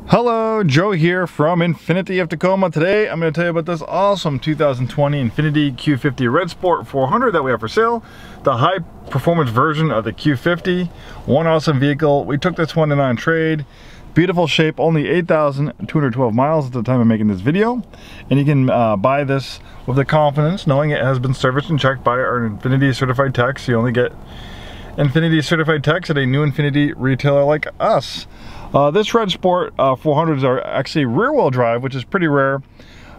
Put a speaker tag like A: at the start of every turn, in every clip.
A: Hello, Joe here from Infiniti of Tacoma. Today I'm going to tell you about this awesome 2020 Infiniti Q50 Red Sport 400 that we have for sale. The high performance version of the Q50. One awesome vehicle. We took this one in on trade. Beautiful shape, only 8,212 miles at the time of making this video. And you can buy this with the confidence knowing it has been serviced and checked by our Infiniti certified techs. You only get Infiniti certified techs at a new Infiniti retailer like us. This Red Sport 400s are actually rear-wheel drive, which is pretty rare.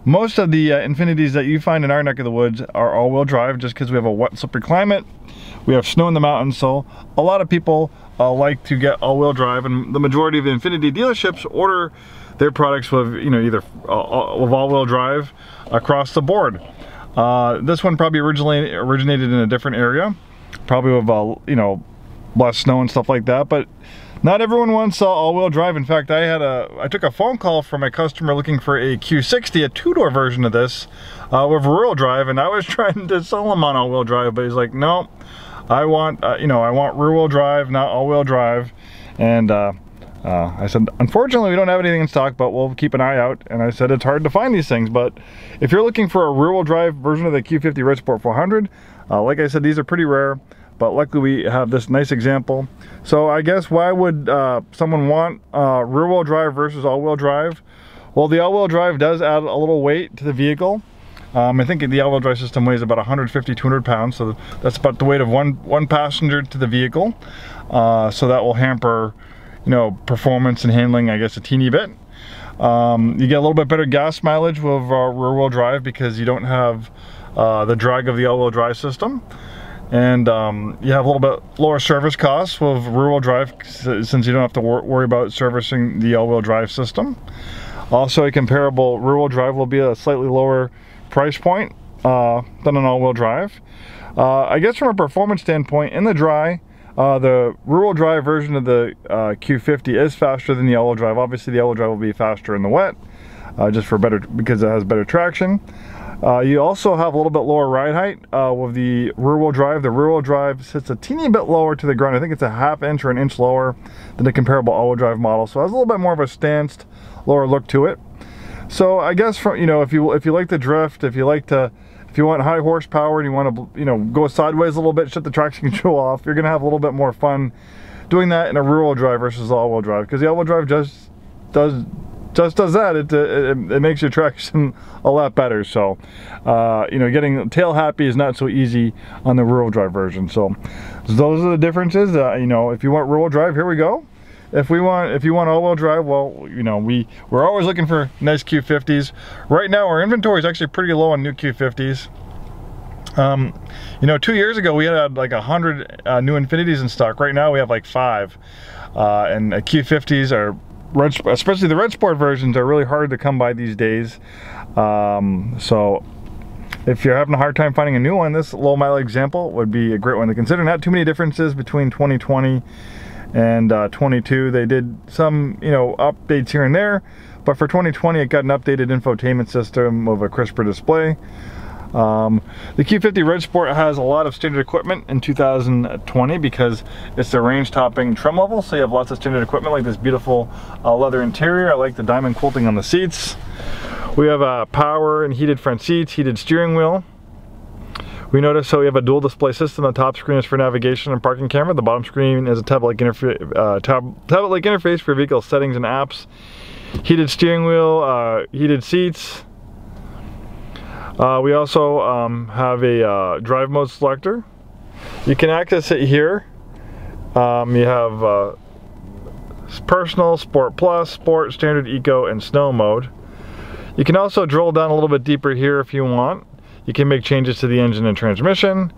A: Most of the Infinitis that you find in our neck of the woods are all-wheel drive just because we have a wet, slippery climate. We have snow in the mountains, so a lot of people like to get all-wheel drive, and the majority of the Infiniti dealerships order their products with, either with all-wheel drive across the board. This one probably originated in a different area, probably with less snow and stuff like that, but not everyone wants all-wheel drive. In fact, I took a phone call from a customer looking for a Q60, a two-door version of this, with rear-wheel drive, and I was trying to sell him on all-wheel drive, but he's like, no, I want rear-wheel drive, not all-wheel drive. And I said, unfortunately, we don't have anything in stock, but we'll keep an eye out. And I said, it's hard to find these things, but if you're looking for a rear-wheel drive version of the Q50 Red Sport 400, like I said, these are pretty rare. But luckily we have this nice example. So I guess why would someone want rear-wheel drive versus all-wheel drive? Well, the all-wheel drive does add a little weight to the vehicle. I think the all-wheel drive system weighs about 150, 200 pounds. So that's about the weight of one passenger to the vehicle. So that will hamper, performance and handling, I guess, a teeny bit. You get a little bit better gas mileage with rear-wheel drive because you don't have the drag of the all-wheel drive system. And you have a little bit lower service costs with rear-wheel drive since you don't have to worry about servicing the all-wheel drive system. Also, a comparable rear-wheel drive will be a slightly lower price point than an all-wheel drive. I guess from a performance standpoint, in the dry, the rear-wheel drive version of the Q50 is faster than the all-wheel drive. Obviously, the all-wheel drive will be faster in the wet, just for because it has better traction. You also have a little bit lower ride height with the rear-wheel drive. The rear-wheel drive sits a teeny bit lower to the ground. I think it's a ½ inch or an inch lower than the comparable all-wheel drive model. So it has a little bit more of a stanced, lower look to it. So I guess from if you like to drift, if you want high horsepower and you want to go sideways a little bit, shut the traction control off, you're gonna have a little bit more fun doing that in a rear-wheel drive versus all-wheel drive, because the all-wheel drive just does that. It makes your traction a lot better. So getting tail happy is not so easy on the rear-wheel drive version. So those are the differences. If you want rear-wheel drive, here we go. If you want all-wheel drive, well, we're always looking for nice Q50s. Right now our inventory is actually pretty low on new Q50s. 2 years ago we had like 100 new Infinitis in stock. Right now we have like 5, and Q50s are, especially the Red Sport versions, are really hard to come by these days. So if you're having a hard time finding a new one, this low mileage example would be a great one to consider. Not too many differences between 2020 and 22. They did some updates here and there, but for 2020 it got an updated infotainment system with a crisper display. The Q50 Red Sport has a lot of standard equipment in 2020 because it's the range topping trim level, so you have lots of standard equipment like this beautiful leather interior. I like the diamond quilting on the seats. We have power and heated front seats, heated steering wheel. We notice we have a dual display system. The top screen is for navigation and parking camera. The bottom screen is a tablet-like interface for vehicle settings and apps. Heated steering wheel, heated seats. We also have a drive mode selector. You can access it here. You have personal, sport plus, sport, standard, eco, and snow mode. You can also drill down a little bit deeper here if you want. You can make changes to the engine and transmission.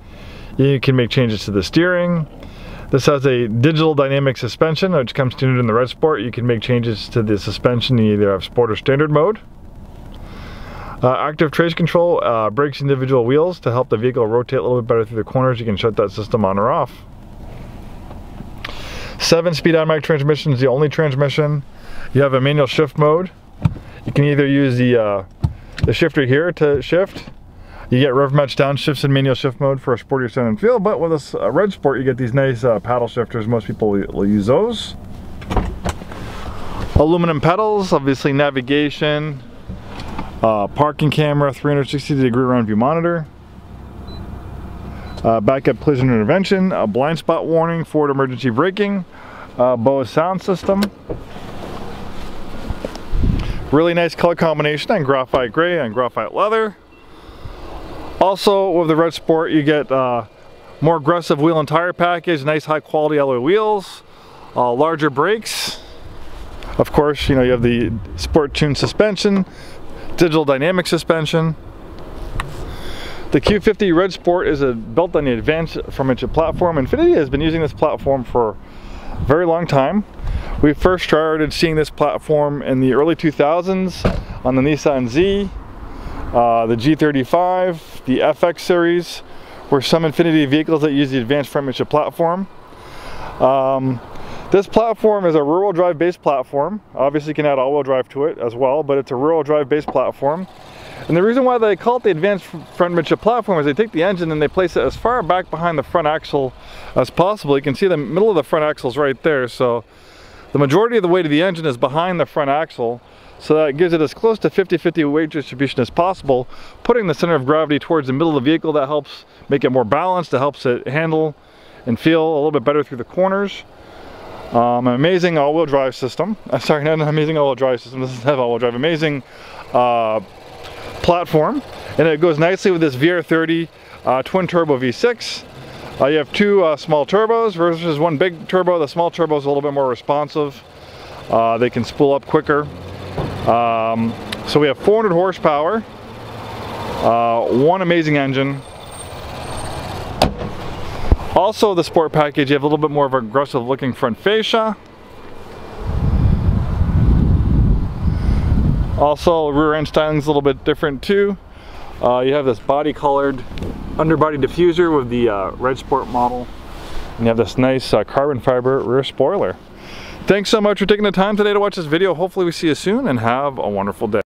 A: You can make changes to the steering. This has a digital dynamic suspension, which comes standard in the Red Sport. You can make changes to the suspension. You either have sport or standard mode. Active traction control brakes individual wheels to help the vehicle rotate a little bit better through the corners. You can shut that system on or off. 7-speed automatic transmission is the only transmission. You have a manual shift mode. You can either use the shifter here to shift. You get rev match downshifts in manual shift mode for a sportier sound and feel, but with this Red Sport you get these nice paddle shifters. Most people will use those. Aluminum pedals, obviously navigation, parking camera, 360-degree round view monitor, backup collision intervention, a blind spot warning, forward emergency braking, Bose sound system. Really nice color combination on graphite gray and graphite leather. Also with the Red Sport you get more aggressive wheel and tire package, nice high quality alloy wheels, larger brakes. Of course, you know, you have the sport tuned suspension, digital dynamic suspension. The Q50 Red Sport is built on the advanced performance platform. Infiniti has been using this platform for a very long time. We first started seeing this platform in the early 2000s on the Nissan Z, the G35, the FX series, were some Infiniti vehicles that use the advanced performance platform. This platform is a rear-wheel drive based platform. Obviously you can add all-wheel drive to it as well, but it's a rear-wheel drive based platform. And the reason why they call it the advanced front midship platform is they take the engine and they place it as far back behind the front axle as possible. You can see the middle of the front axle is right there, so the majority of the weight of the engine is behind the front axle, so that gives it as close to 50-50 weight distribution as possible, putting the center of gravity towards the middle of the vehicle. That helps make it more balanced, it helps it handle and feel a little bit better through the corners. An amazing all-wheel drive system. Sorry, not an amazing all-wheel drive system, this doesn't have all-wheel drive. Amazing platform, and it goes nicely with this VR30 twin turbo V6. You have two small turbos versus one big turbo. The small turbo is a little bit more responsive. They can spool up quicker. So we have 400 horsepower, one amazing engine. Also the Sport package, you have a little bit more of an aggressive looking front fascia. Also rear end styling is a little bit different too. You have this body colored underbody diffuser with the Red Sport model. And you have this nice carbon fiber rear spoiler. Thanks so much for taking the time today to watch this video. Hopefully we see you soon and have a wonderful day.